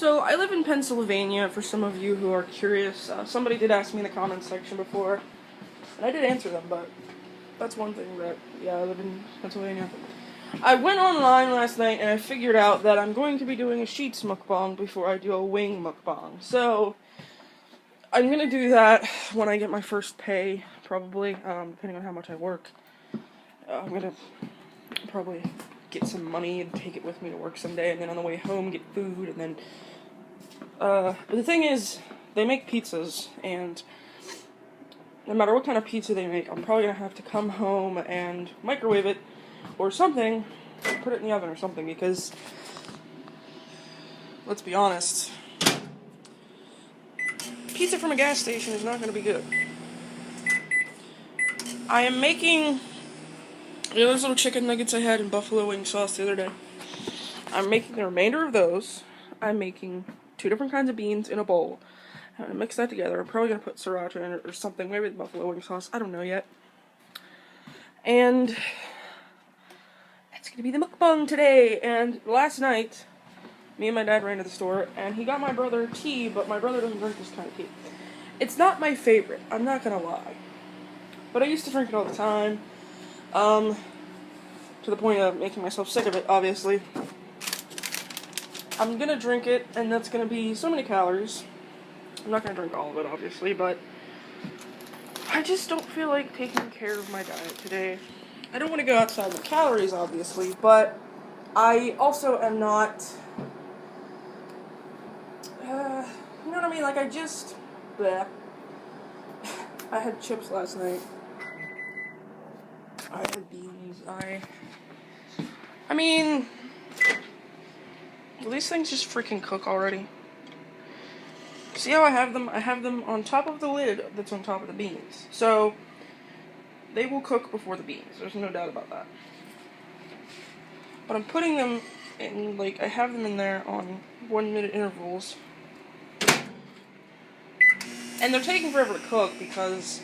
So, I live in Pennsylvania, for some of you who are curious. Somebody did ask me in the comments section before, and I did answer them, but that's one thing that, yeah, I live in Pennsylvania. I went online last night and I figured out that I'm going to be doing a sheets mukbang before I do a wing mukbang. So, I'm going to do that when I get my first pay, probably, depending on how much I work. I'm going to probably get some money and take it with me to work someday, and then on the way home get food, and then but the thing is, they make pizzas, and no matter what kind of pizza they make, I'm probably gonna have to come home and microwave it, or something, put it in the oven or something, because, let's be honest, pizza from a gas station is not gonna be good. I am making, those little chicken nuggets I had in buffalo wing sauce the other day. I'm making the remainder of those. I'm making 2 different kinds of beans in a bowl. I'm gonna mix that together. I'm probably gonna put sriracha in it or something, maybe the buffalo wing sauce, I don't know yet. And that's gonna be the mukbang today. And last night, me and my dad ran to the store, and he got my brother tea, but my brother doesn't drink this kind of tea. It's not my favorite, I'm not gonna lie. But I used to drink it all the time. To the point of making myself sick of it, obviously. I'm gonna drink it, and that's gonna be so many calories. I'm not gonna drink all of it, obviously, but I just don't feel like taking care of my diet today. I don't want to go outside the calories, obviously, but I also am not, you know what I mean, like, I just, bleh. I had chips last night. I had beans, I mean, will these things just freaking cook already? See how I have them? I have them on top of the lid that's on top of the beans. So, they will cook before the beans. There's no doubt about that. But I'm putting them in, like, I have them in there on 1-minute intervals. And they're taking forever to cook because,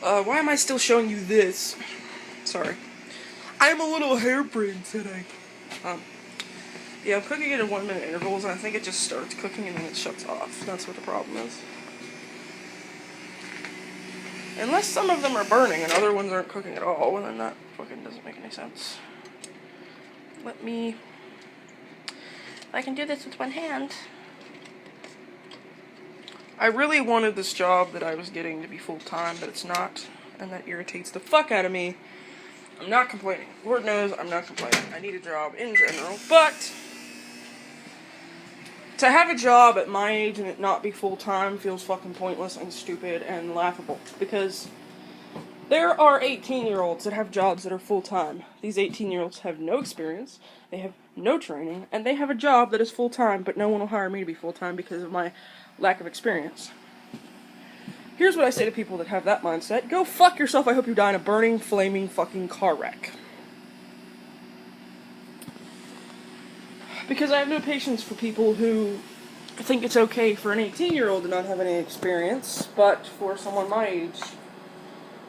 why am I still showing you this? Sorry. I'm a little hairbrained today. Yeah, I'm cooking it in 1-minute intervals, and I think it just starts cooking and then it shuts off. That's what the problem is. Unless some of them are burning and other ones aren't cooking at all, well, then that fucking doesn't make any sense. Let me... I can do this with one hand. I really wanted this job that I was getting to be full-time, but it's not, and that irritates the fuck out of me. I'm not complaining. Lord knows I'm not complaining. I need a job in general, but to have a job at my age and it not be full-time feels fucking pointless and stupid and laughable, because there are 18-year-olds that have jobs that are full-time. These 18-year-olds have no experience, they have no training, and they have a job that is full-time, but no one will hire me to be full-time because of my lack of experience. Here's what I say to people that have that mindset. Go fuck yourself, I hope you die in a burning, flaming fucking car wreck. Because I have no patience for people who think it's okay for an 18-year-old to not have any experience, but for someone my age,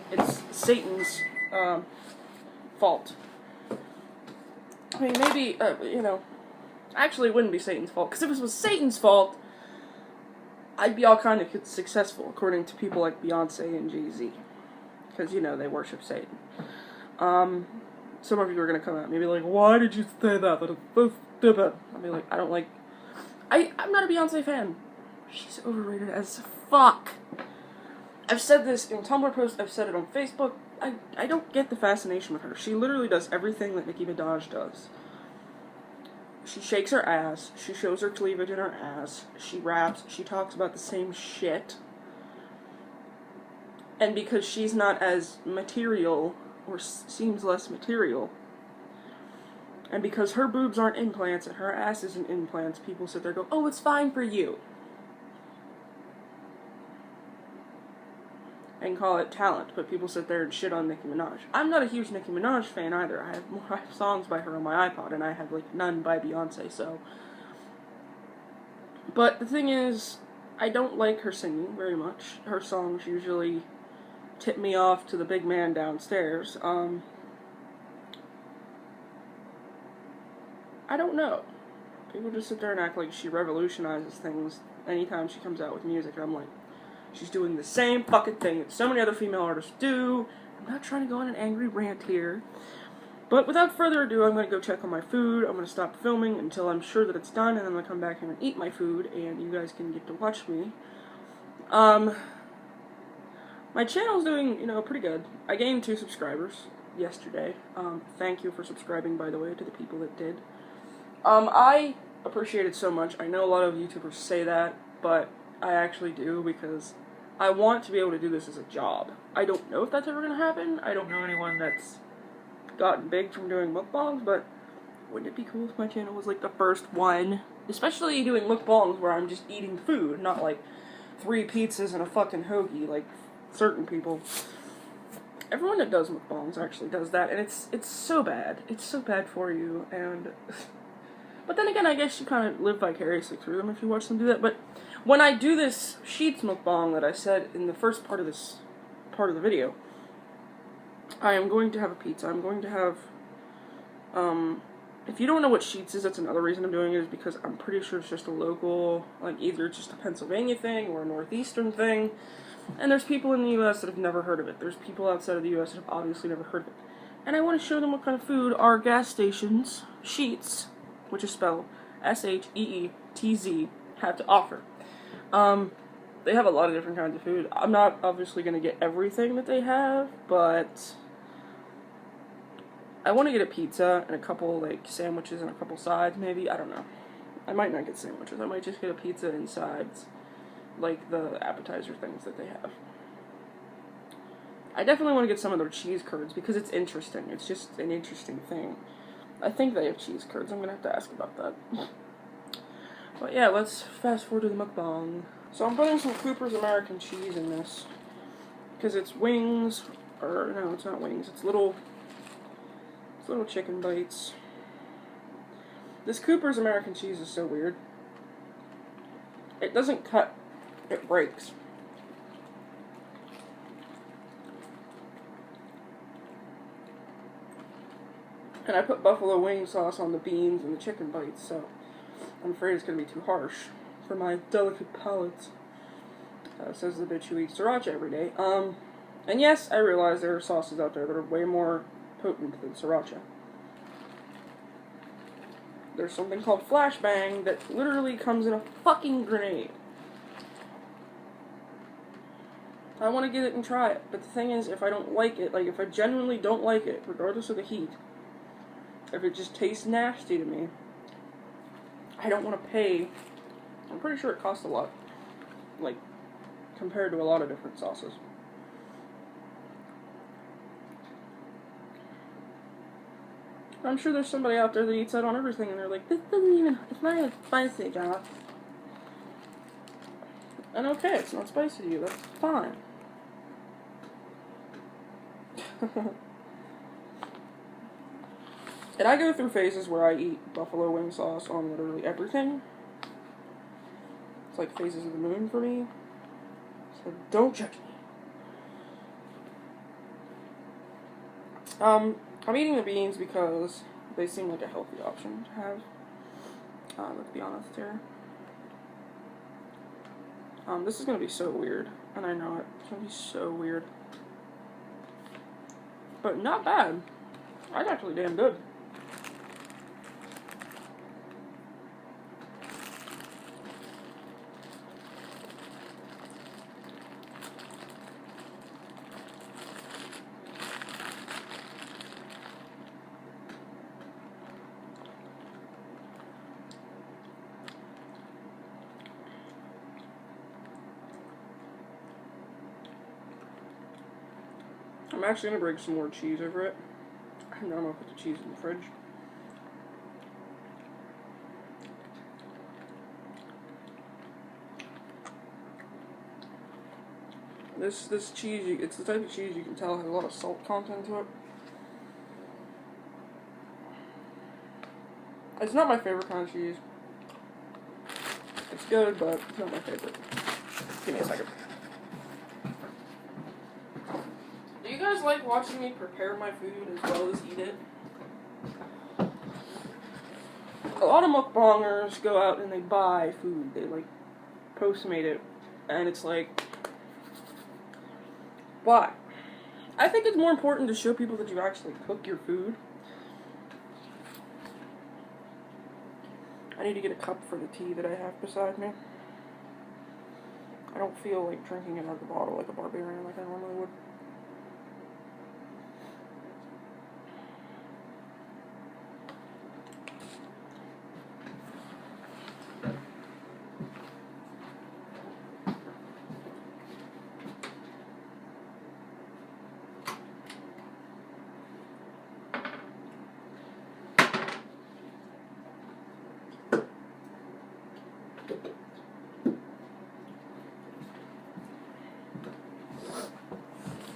it's Satan's fault. I mean, maybe, you know, actually it wouldn't be Satan's fault, because if it was Satan's fault, I'd be all kind of successful, according to people like Beyonce and Jay-Z. Because, you know, they worship Satan. Some of you are going to come at me and be like, why did you say that? That is so stupid. I'll be like, I don't like... I'm not a Beyonce fan. She's overrated as fuck. I've said this in Tumblr posts, I've said it on Facebook. I don't get the fascination with her. She literally does everything that Nicki Minaj does. She shakes her ass, she shows her cleavage in her ass, she raps, she talks about the same shit. And because she's not as material, or seems less material, and because her boobs aren't implants and her ass isn't implants, people sit there and go, oh, it's fine for you. And call it talent, but people sit there and shit on Nicki Minaj. I'm not a huge Nicki Minaj fan either. I have songs by her on my iPod, and I have, like, none by Beyonce, so. But the thing is, I don't like her singing very much. Her songs usually tip me off to the big man downstairs. I don't know. People just sit there and act like she revolutionizes things anytime she comes out with music, and I'm like, she's doing the same fucking thing that so many other female artists do. I'm not trying to go on an angry rant here. But without further ado, I'm going to go check on my food. I'm going to stop filming until I'm sure that it's done, and then I'm going to come back here and eat my food, and you guys can get to watch me. My channel's doing, pretty good. I gained 2 subscribers yesterday. Thank you for subscribing, by the way, to the people that did. I appreciate it so much. I know a lot of YouTubers say that, but I actually do, because I want to be able to do this as a job. I don't know if that's ever going to happen. I don't know anyone that's gotten big from doing mukbangs, but wouldn't it be cool if my channel was like the first one? Especially doing mukbangs where I'm just eating food, not like 3 pizzas and a fucking hoagie, like certain people. Everyone that does mukbangs actually does that, and it's so bad. It's so bad for you, and but then again, I guess you kind of live vicariously through them if you watch them do that. But when I do this sheets mukbang that I said in the first part of this part of the video, I am going to have a pizza. I'm going to have, if you don't know what sheets is, that's another reason I'm doing it, is because I'm pretty sure it's just a local, like either just a Pennsylvania thing or a Northeastern thing. And there's people in the U.S. that have never heard of it. There's people outside of the U.S. that have obviously never heard of it. And I want to show them what kind of food our gas stations, Sheetz, which is spelled S-H-E-E-T-Z, have to offer. They have a lot of different kinds of food. I'm not obviously going to get everything that they have, but I want to get a pizza and a couple, like, sandwiches and a couple sides, maybe. I don't know. I might not get sandwiches. I might just get a pizza and sides, like the appetizer things that they have. I definitely want to get some of their cheese curds because it's interesting. It's just an interesting thing. I think they have cheese curds. I'm going to have to ask about that. But yeah, let's fast forward to the mukbang. So I'm putting some Cooper's American cheese in this because it's wings, or no, it's not wings. It's little chicken bites. This Cooper's American cheese is so weird. It doesn't cut, it breaks. And I put buffalo wing sauce on the beans and the chicken bites, so I'm afraid it's going to be too harsh for my delicate palate. Says the bitch who eats sriracha every day. And yes, I realize there are sauces out there that are way more potent than sriracha. There's something called flashbang that literally comes in a fucking grenade. I want to get it and try it, but the thing is, if I don't like it, like if I genuinely don't like it, regardless of the heat, if it just tastes nasty to me, I don't want to pay. I'm pretty sure it costs a lot, like, compared to a lot of different sauces. I'm sure there's somebody out there that eats that on everything, and they're like, this doesn't even, it's not even spicy, Josh. And okay, it's not spicy to you, that's fine. And I go through phases where I eat buffalo wing sauce on literally everything. It's like phases of the moon for me. So don't judge me. I'm eating the beans because they seem like a healthy option to have. Let's be honest here. This is going to be so weird, and I know it. It's going to be so weird. But not bad. That's actually damn good. I'm actually going to break some more cheese over it, and then I'm going to put the cheese in the fridge. This cheese, it's the type of cheese you can tell has a lot of salt content to it. It's not my favorite kind of cheese. It's good, but it's not my favorite. Give me a second. Do you guys like watching me prepare my food as well as eat it? a lot of mukbangers go out and they buy food. They like Postmate it, and it's like, why? I think it's more important to show people that you actually cook your food. I need to get a cup for the tea that I have beside me. I don't feel like drinking it out of the bottle like a barbarian like I normally would.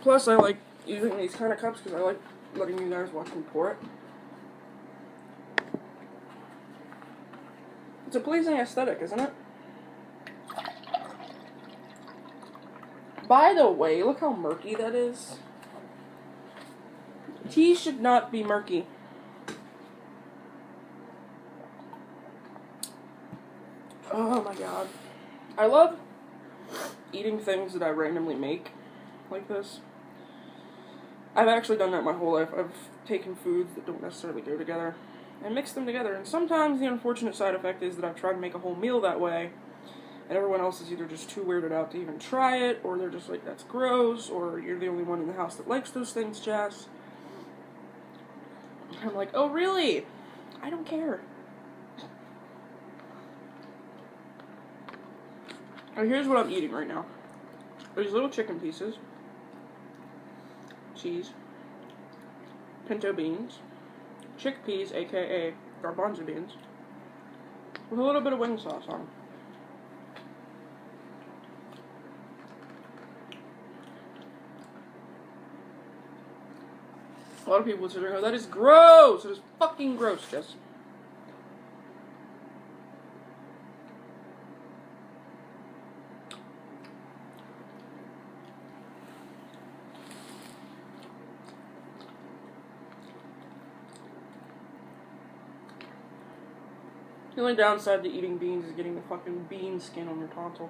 Plus, I like using these kind of cups because I like letting you guys watch me pour it. It's a pleasing aesthetic, isn't it? By the way, look how murky that is. Tea should not be murky. Oh my god. I love eating things that I randomly make like this. I've actually done that my whole life. I've taken foods that don't necessarily go together and mixed them together. And sometimes the unfortunate side effect is that I've tried to make a whole meal that way, and everyone else is either just too weirded out to even try it, or they're just like, that's gross, or you're the only one in the house that likes those things, Jess. I'm like, oh really? I don't care. And here's what I'm eating right now. These little chicken pieces, cheese, pinto beans, chickpeas, aka garbanzo beans, with a little bit of wing sauce on them. A lot of people would sit there and go, that is gross! It is fucking gross, Jess. The only downside to eating beans is getting the fucking bean skin on your tonsil.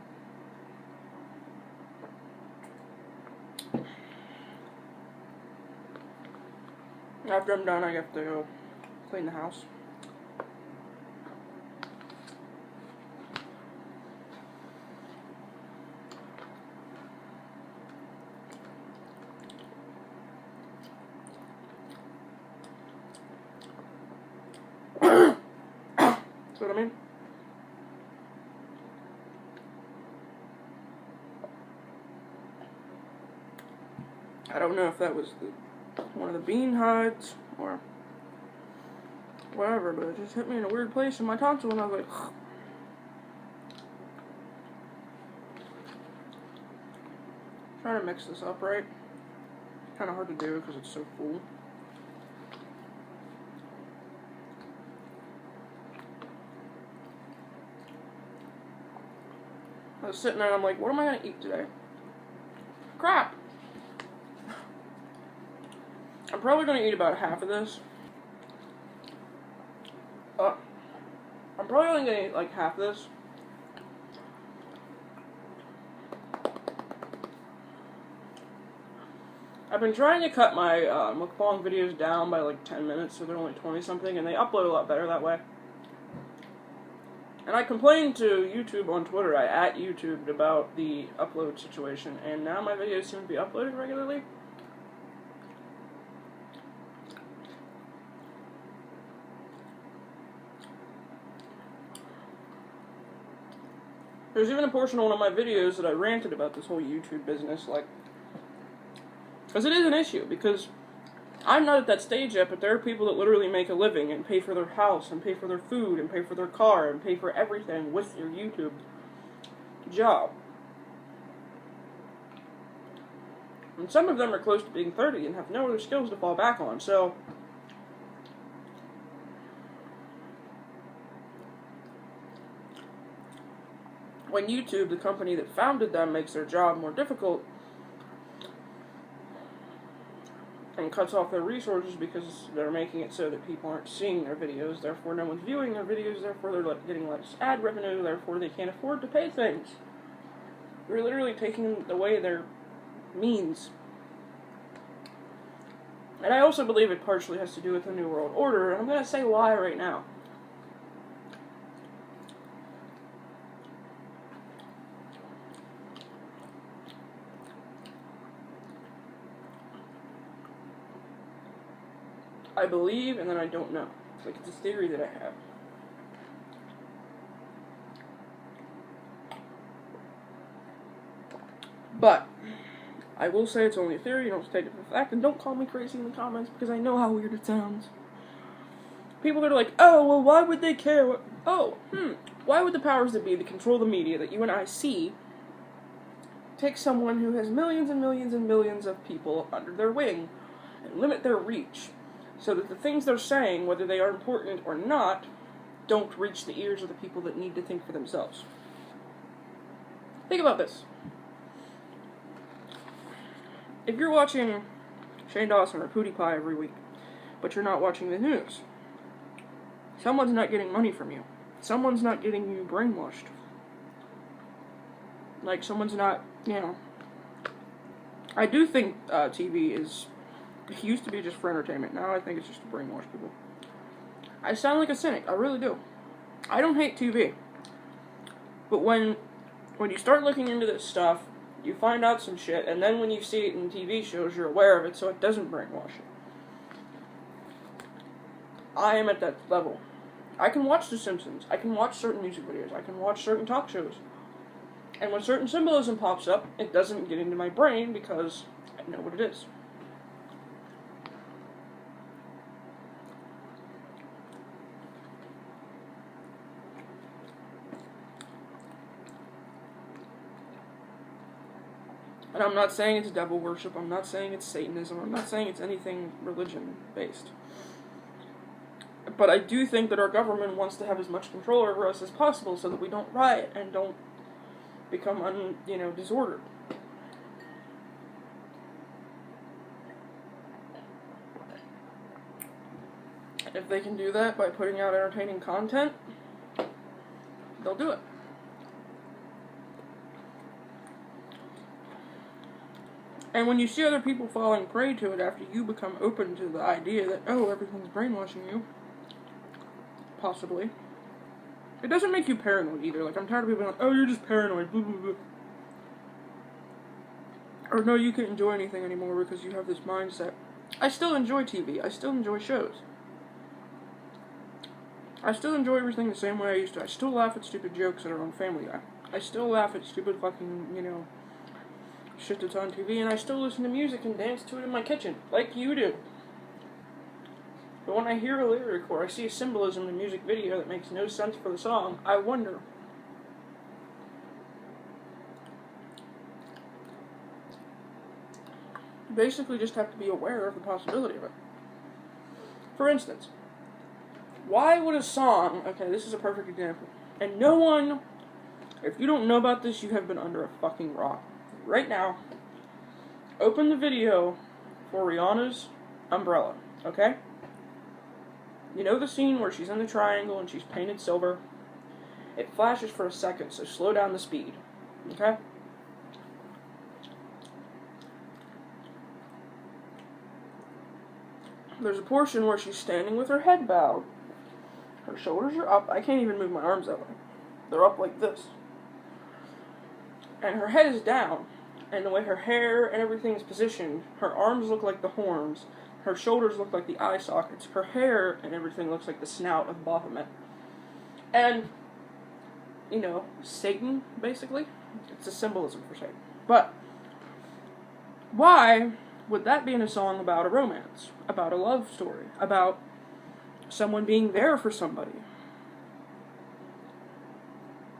After I'm done, I have to go clean the house. See what I mean? I don't know if that was one of the bean hides or whatever, but it just hit me in a weird place in my tonsil, and I was like, trying to mix this up right. Kind of hard to do because it's so full. I was sitting there and I'm like, what am I going to eat today? Crap! I'm probably going to eat about half of this. I'm probably only going to eat like half of this. I've been trying to cut my mukbang videos down by like 10 minutes so they're only 20 something, and they upload a lot better that way. And I complained to YouTube on Twitter, I at YouTubed about the upload situation, and now my videos seem to be uploading regularly. There's even a portion of one of my videos that I ranted about this whole YouTube business, like, because it is an issue, because I'm not at that stage yet, but there are people that literally make a living and pay for their house and pay for their food and pay for their car and pay for everything with their YouTube job. And some of them are close to being 30 and have no other skills to fall back on, so when YouTube, the company that founded them, makes their job more difficult, and cuts off their resources because they're making it so that people aren't seeing their videos, therefore no one's viewing their videos, therefore they're getting less ad revenue, therefore they can't afford to pay things. You're literally taking away their means. And I also believe it partially has to do with the New World Order, and I'm going to say why right now. I believe, and then I don't know. It's like it's a theory that I have. But I will say it's only a theory, don't take it for fact, and don't call me crazy in the comments because I know how weird it sounds. People that are like, oh, well, why would they care? Why would the powers that be that control the media that you and I see take someone who has millions and millions and millions of people under their wing and limit their reach so that the things they're saying, whether they are important or not, don't reach the ears of the people that need to think for themselves? Think about this. If you're watching Shane Dawson or PewDiePie every week, but you're not watching the news, someone's not getting money from you. Someone's not getting you brainwashed. Like, someone's not, I do think TV it used to be just for entertainment. Now I think it's just to brainwash people. I sound like a cynic. I really do. I don't hate TV. But when you start looking into this stuff, you find out some shit, and then when you see it in TV shows, you're aware of it, so it doesn't brainwash you. I am at that level. I can watch The Simpsons. I can watch certain music videos. I can watch certain talk shows. And when certain symbolism pops up, it doesn't get into my brain because I know what it is. And I'm not saying it's devil worship, I'm not saying it's Satanism, I'm not saying it's anything religion-based. But I do think that our government wants to have as much control over us as possible so that we don't riot and don't become, disordered. If they can do that by putting out entertaining content, they'll do it. And when you see other people falling prey to it after you become open to the idea that, oh, everything's brainwashing you, possibly, it doesn't make you paranoid either. Like, I'm tired of people being like, oh, you're just paranoid, blah, blah, blah. Or, no, you can't enjoy anything anymore because you have this mindset. I still enjoy TV. I still enjoy shows. I still enjoy everything the same way I used to. I still laugh at stupid jokes that are on Family Guy. I still laugh at stupid fucking, shit that's on TV, and I still listen to music and dance to it in my kitchen, like you do. But when I hear a lyric or I see a symbolism in a music video that makes no sense for the song, I wonder. You basically just have to be aware of the possibility of it. For instance, why would a song, okay, this is a perfect example, and no one, if you don't know about this, you have been under a fucking rock. Right now, open the video for Rihanna's Umbrella, okay? You know the scene where she's in the triangle and she's painted silver? It flashes for a second, so slow down the speed, okay? There's a portion where she's standing with her head bowed. Her shoulders are up. I can't even move my arms that way. They're up like this. And her head is down, and the way her hair and everything is positioned, her arms look like the horns, her shoulders look like the eye sockets, her hair and everything looks like the snout of Baphomet. And, Satan, basically, it's a symbolism for Satan. But, why would that be in a song about a romance, about a love story, about someone being there for somebody?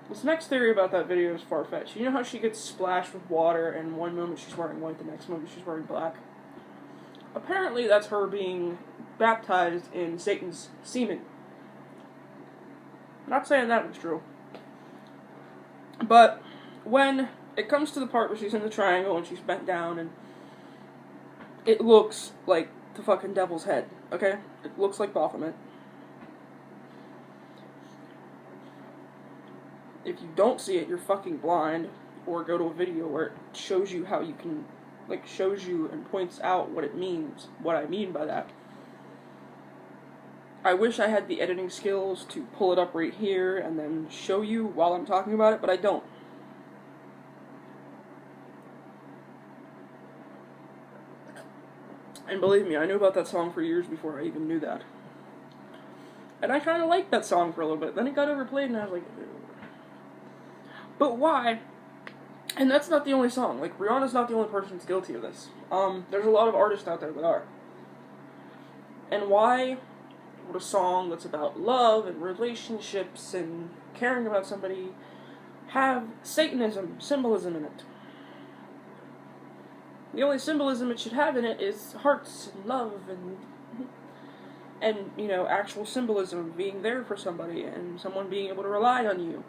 This next theory about that video is far-fetched. You know how she gets splashed with water and one moment she's wearing white, the next moment she's wearing black? Apparently that's her being baptized in Satan's semen. I'm not saying that was true. But when it comes to the part where she's in the triangle and she's bent down and it looks like the fucking devil's head, okay? It looks like Baphomet. If you don't see it, you're fucking blind, or go to a video where it shows you how you can, like, shows you and points out what it means, what I mean by that. I wish I had the editing skills to pull it up right here and then show you while I'm talking about it, but I don't. And believe me, I knew about that song for years before I even knew that. And I kind of liked that song for a little bit. Then it got overplayed and I was like, ew. But why? And that's not the only song. Like, Rihanna's not the only person that's guilty of this. There's a lot of artists out there that are. And why would a song that's about love and relationships and caring about somebody have Satanism, symbolism in it? The only symbolism it should have in it is hearts and love and you know, actual symbolism of being there for somebody and someone being able to rely on you.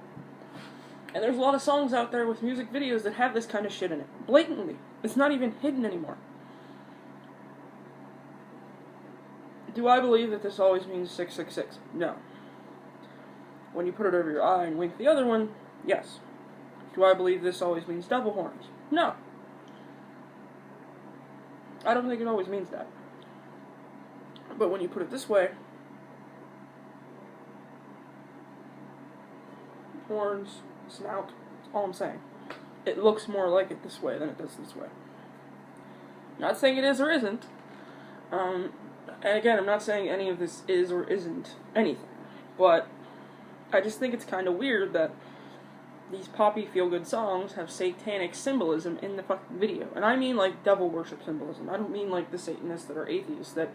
And there's a lot of songs out there with music videos that have this kind of shit in it. Blatantly. It's not even hidden anymore. Do I believe that this always means 666? No. When you put it over your eye and wink the other one, yes. Do I believe this always means devil horns? No. I don't think it always means that. But when you put it this way, horns, snout, that's all I'm saying. It looks more like it this way than it does this way. Not saying it is or isn't. And again, I'm not saying any of this is or isn't anything. But I just think it's kind of weird that these poppy feel-good songs have satanic symbolism in the fucking video. And I mean like devil worship symbolism. I don't mean like the Satanists that are atheists that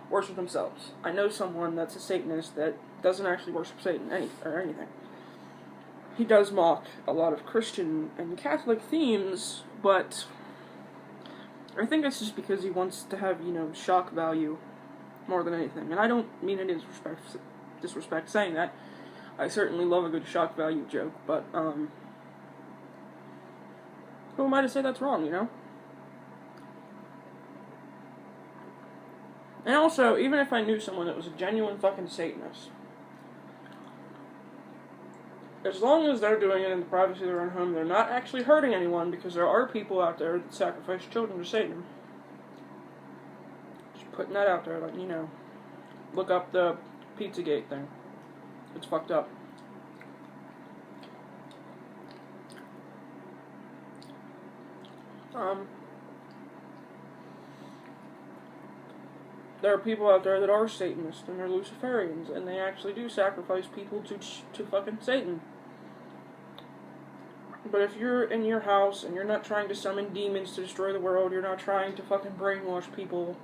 worship themselves. I know someone that's a Satanist that doesn't actually worship Satan or anything. He does mock a lot of Christian and Catholic themes, but I think it's just because he wants to have, you know, shock value more than anything. And I don't mean any disrespect saying that. I certainly love a good shock value joke, but, who am I to say that's wrong, you know? And also, even if I knew someone that was a genuine fucking Satanist, as long as they're doing it in the privacy of their own home, they're not actually hurting anyone, because there are people out there that sacrifice children to Satan. Just putting that out there, like, you know, look up the Pizzagate thing. It's fucked up. There are people out there that are Satanists and they're Luciferians, and they actually do sacrifice people to fucking Satan. But if you're in your house and you're not trying to summon demons to destroy the world, you're not trying to fucking brainwash people,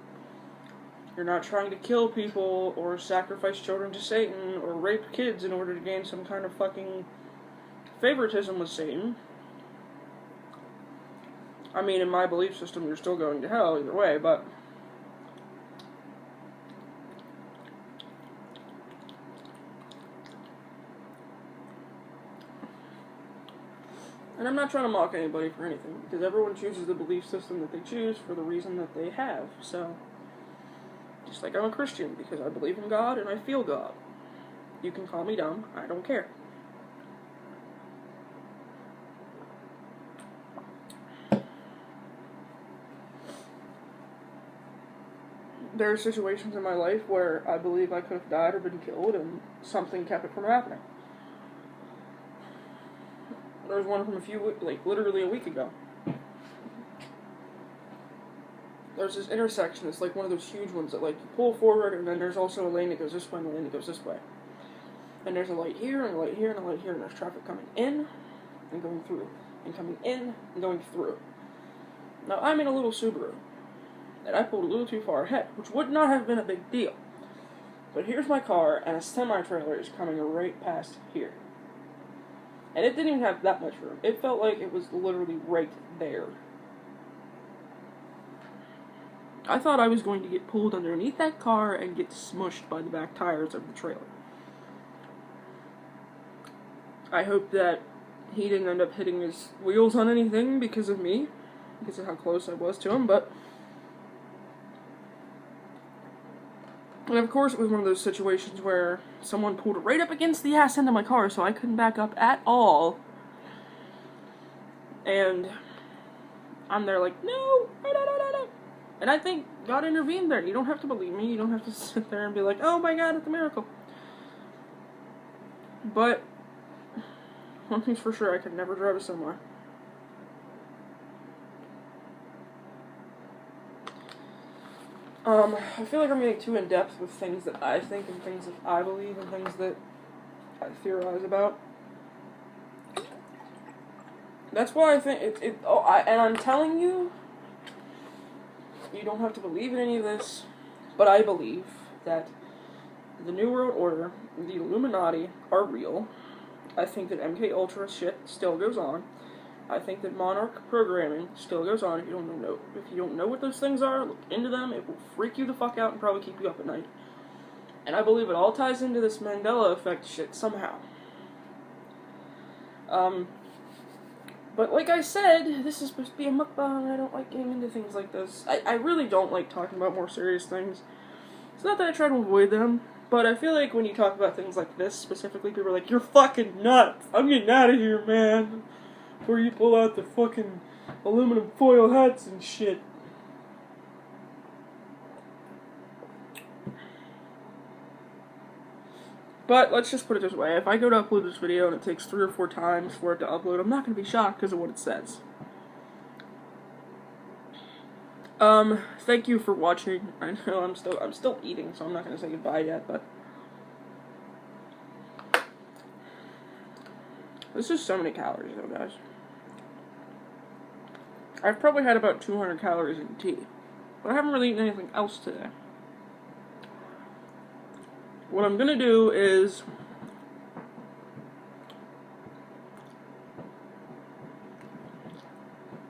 you're not trying to kill people or sacrifice children to Satan or rape kids in order to gain some kind of fucking favoritism with Satan. I mean, in my belief system, you're still going to hell either way, but and I'm not trying to mock anybody for anything, because everyone chooses the belief system that they choose for the reason that they have, so just like I'm a Christian, because I believe in God and I feel God. You can call me dumb, I don't care. There are situations in my life where I believe I could have died or been killed and something kept it from happening. There was one from literally a week ago. There's this intersection, it's like one of those huge ones that, like, you pull forward, and then there's also a lane that goes this way and a lane that goes this way. And there's a light here, and a light here, and a light here, and there's traffic coming in, and going through, and coming in, and going through. Now, I'm in a little Subaru, and I pulled a little too far ahead, which would not have been a big deal. But here's my car, and a semi-trailer is coming right past here. And it didn't even have that much room. It felt like it was literally right there. I thought I was going to get pulled underneath that car and get smushed by the back tires of the trailer. I hope that he didn't end up hitting his wheels on anything because of me, because of how close I was to him, but And of course it was one of those situations where someone pulled right up against the ass end of my car, so I couldn't back up at all. And I'm there like, no, no, no, no, no. And I think God intervened there. You don't have to believe me. You don't have to sit there and be like, oh my God, it's a miracle. But one thing's for sure, I could never drive a semi. I feel like I'm getting too in-depth with things that I think and things that I believe and things that I theorize about. That's why I think and I'm telling you, you don't have to believe in any of this, but I believe that the New World Order, the Illuminati, are real. I think that MK Ultra shit still goes on. I think that monarch programming still goes on. If you don't know what those things are, look into them. It will freak you the fuck out and probably keep you up at night. And I believe it all ties into this Mandela effect shit somehow. But like I said, this is supposed to be a mukbang. I don't like getting into things like this. I really don't like talking about more serious things. It's not that I try to avoid them, but I feel like when you talk about things like this specifically, people are like, you're fucking nuts. I'm getting out of here, man. Before you pull out the fucking aluminum foil hats and shit. But let's just put it this way. If I go to upload this video and it takes 3 or 4 times for it to upload, I'm not going to be shocked because of what it says. Thank you for watching. I know I'm still eating, so I'm not going to say goodbye yet, but this is so many calories though, guys. I've probably had about 200 calories in tea, but I haven't really eaten anything else today. What I'm gonna do is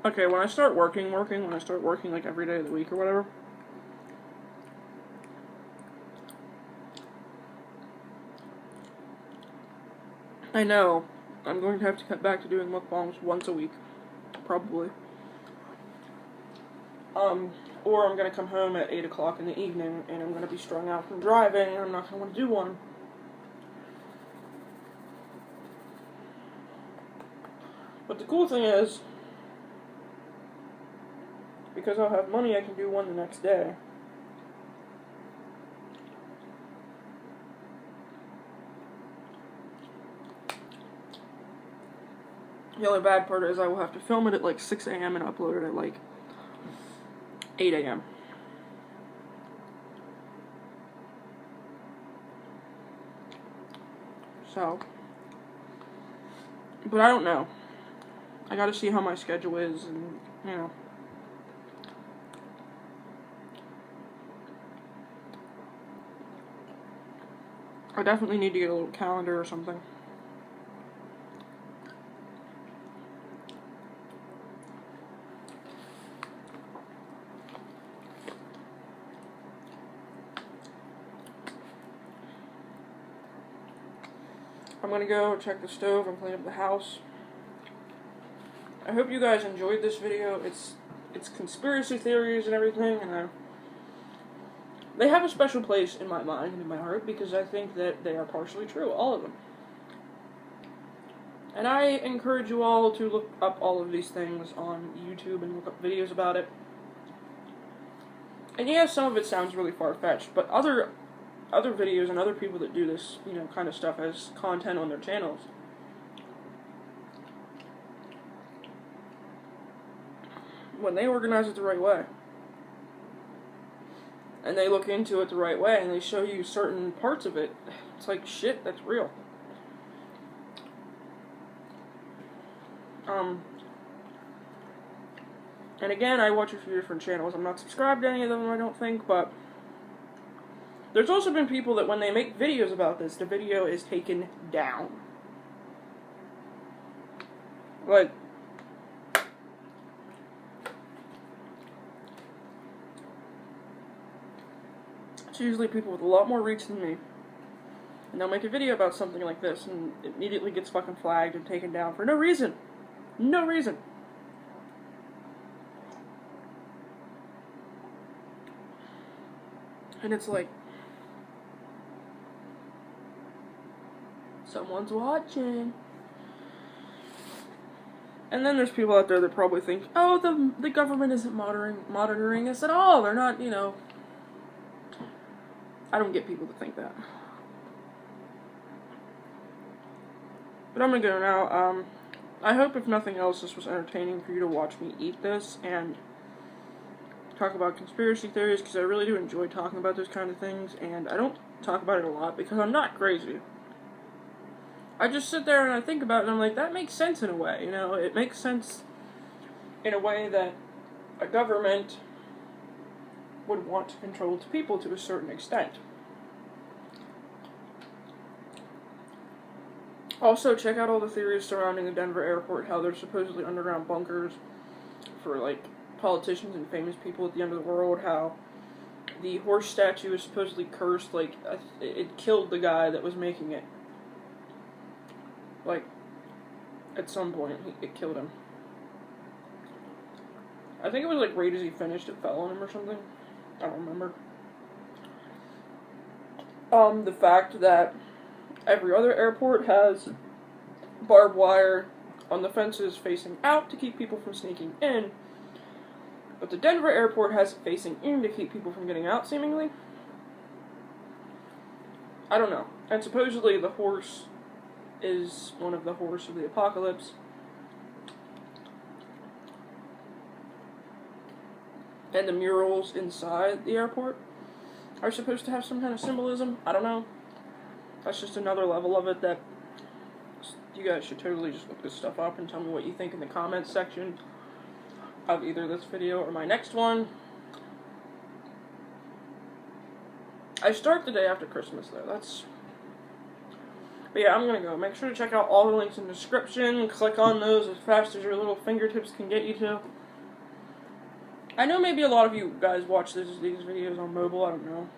okay, when I start working like every day of the week or whatever, I know I'm going to have to cut back to doing mukbangs once a week, probably. Or I'm going to come home at 8 o'clock in the evening, and I'm going to be strung out from driving, and I'm not going to want to do one. But the cool thing is, because I'll have money, I can do one the next day. The only bad part is I will have to film it at like 6 a.m. and upload it at like 8 a.m. So, but I don't know. I gotta see how my schedule is, and, you know. I definitely need to get a little calendar or something. I'm gonna go check the stove and clean up the house. I hope you guys enjoyed this video. It's conspiracy theories and everything, and they have a special place in my mind and in my heart because I think that they are partially true, all of them. And I encourage you all to look up all of these things on YouTube and look up videos about it. And yeah, some of it sounds really far-fetched, but other videos and other people that do this, you know, kind of stuff as content on their channels, when they organize it the right way, and they look into it the right way, and they show you certain parts of it, it's like, shit, that's real. And again, I watch a few different channels. I'm not subscribed to any of them, I don't think, but there's also been people that when they make videos about this, the video is taken down. Like, it's usually people with a lot more reach than me. And they'll make a video about something like this, and it immediately gets fucking flagged and taken down for no reason. No reason. And it's like, Someone's watching. And then there's people out there that probably think, oh, the government isn't monitoring us at all. They're not, you know. I don't get people to think that. But I'm gonna go now. I hope, if nothing else, this was entertaining for you to watch me eat this and talk about conspiracy theories, because I really do enjoy talking about those kind of things, and I don't talk about it a lot because I'm not crazy. I just sit there and I think about it and I'm like, that makes sense in a way, you know? It makes sense in a way that a government would want to control its people to a certain extent. Also, check out all the theories surrounding the Denver airport, how there's supposedly underground bunkers for, like, politicians and famous people at the end of the world, how the horse statue is supposedly cursed, like, it killed the guy that was making it. Like, at some point, it killed him. I think it was, like, right as he finished, it fell on him or something. I don't remember. The fact that every other airport has barbed wire on the fences facing out to keep people from sneaking in, but the Denver airport has it facing in to keep people from getting out, seemingly. I don't know. And supposedly the horse is one of the horse of the apocalypse. And the murals inside the airport are supposed to have some kind of symbolism. I don't know. That's just another level of it that you guys should totally just look this stuff up and tell me what you think in the comments section of either this video or my next one. I start the day after Christmas, though. But yeah, I'm gonna go. Make sure to check out all the links in the description. Click on those as fast as your little fingertips can get you to. I know maybe a lot of you guys watch these videos on mobile. I don't know.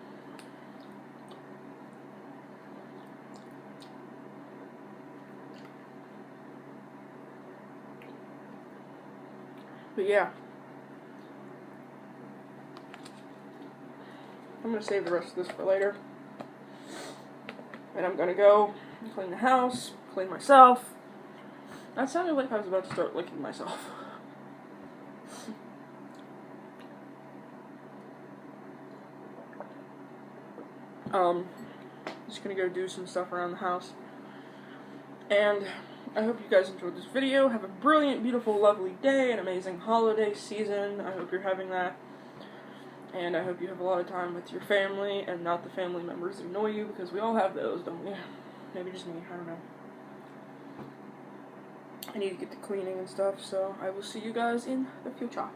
But yeah. I'm gonna save the rest of this for later. And I'm gonna go clean the house, clean myself. That sounded like I was about to start licking myself. Just gonna go do some stuff around the house. And I hope you guys enjoyed this video. Have a brilliant, beautiful, lovely day, an amazing holiday season. I hope you're having that. And I hope you have a lot of time with your family and not the family members that annoy you, because we all have those, don't we? Maybe just me, I don't know. I need to get to cleaning and stuff, so I will see you guys in the future.